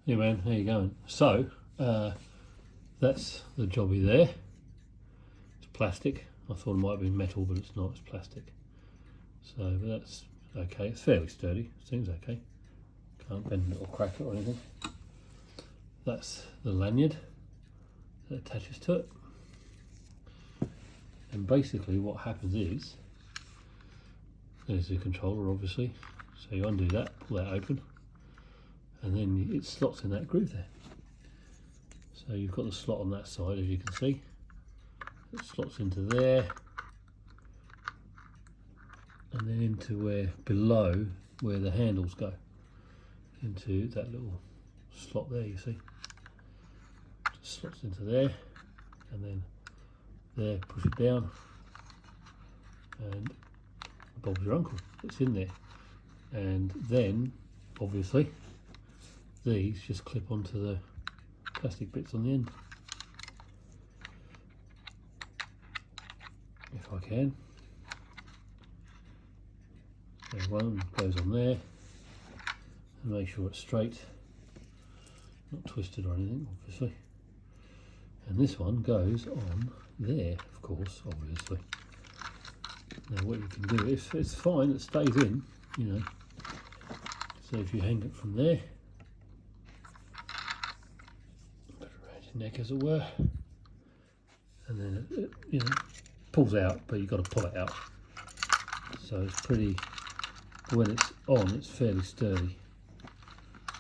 Hey man, how you going? So, that's the jobby there. It's plastic. I thought it might have been metal, but it's not, it's plastic. So, but that's okay. It's fairly sturdy, seems okay. Can't bend it or crack it or anything. That's the lanyard that attaches to it. And basically what happens is, there's the controller obviously. So you undo that, pull that open, and then it slots in that groove there. So you've got the slot on that side, as you can see. It slots into there, and then into where below where the handles go, into that little slot there. You see, just slots into there, and then there. Push it down, and Bob's your uncle. It's in there, and then obviously these just clip onto the plastic bits on the end. If I can. There's one goes on there, and make sure it's straight, not twisted or anything, obviously. And this one goes on there, of course, obviously. Now what you can do, it's fine, it stays in, you know. So if you hang it from there, put it around your neck as it were, and then it you know, pulls out, but you've got to pull it out. So it's pretty, when it's on, it's fairly sturdy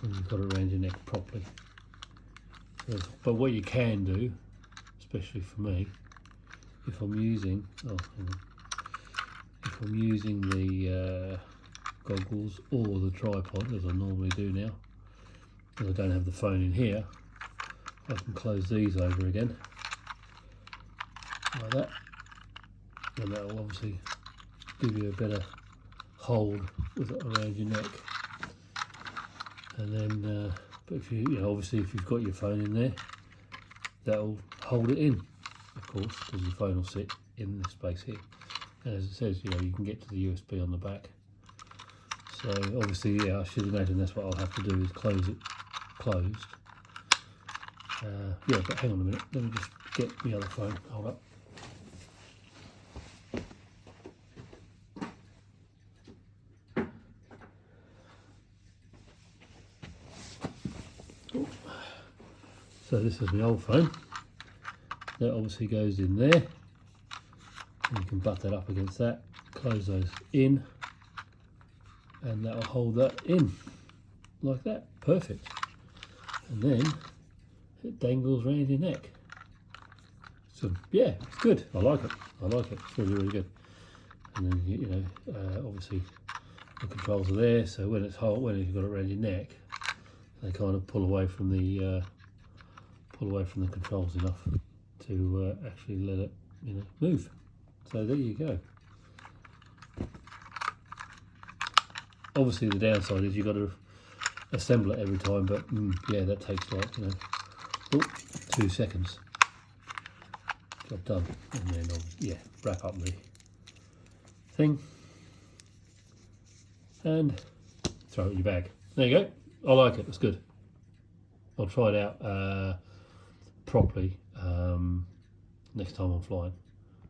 when you've got it around your neck properly. So, but what you can do, especially for me, if I'm using, if I'm using the goggles or the tripod, as I normally do now, because I don't have the phone in here, I can close these over again, like that, and that will obviously give you a better hold with it around your neck. And then, but if you know, obviously if you've got your phone in there, that'll hold it in, of course, because your phone will sit in this space here. And as it says, you know, you can get to the USB on the back. So obviously, yeah, I should imagine that's what I'll have to do, is close it closed. Yeah, but hang on a minute, let me just get the other phone. Hold up. So this is my old phone. That obviously goes in there. And you can butt that up against that, close those in, and that will hold that in like that. Perfect. And then it dangles around your neck. So yeah, it's good. I like it. I like it. It's really, really good. And then you know, obviously the controls are there. So when it's hot, when you've got it around your neck, they kind of pull away from the controls enough to actually let it, you know, move. So there you go. Obviously the downside is you've got to assemble it every time, but yeah, that takes like, you know, 2 seconds. Job done. And then I'll, yeah, wrap up the thing and throw it in your bag. There you go. I like it. It's good. I'll try it out properly next time I'm flying.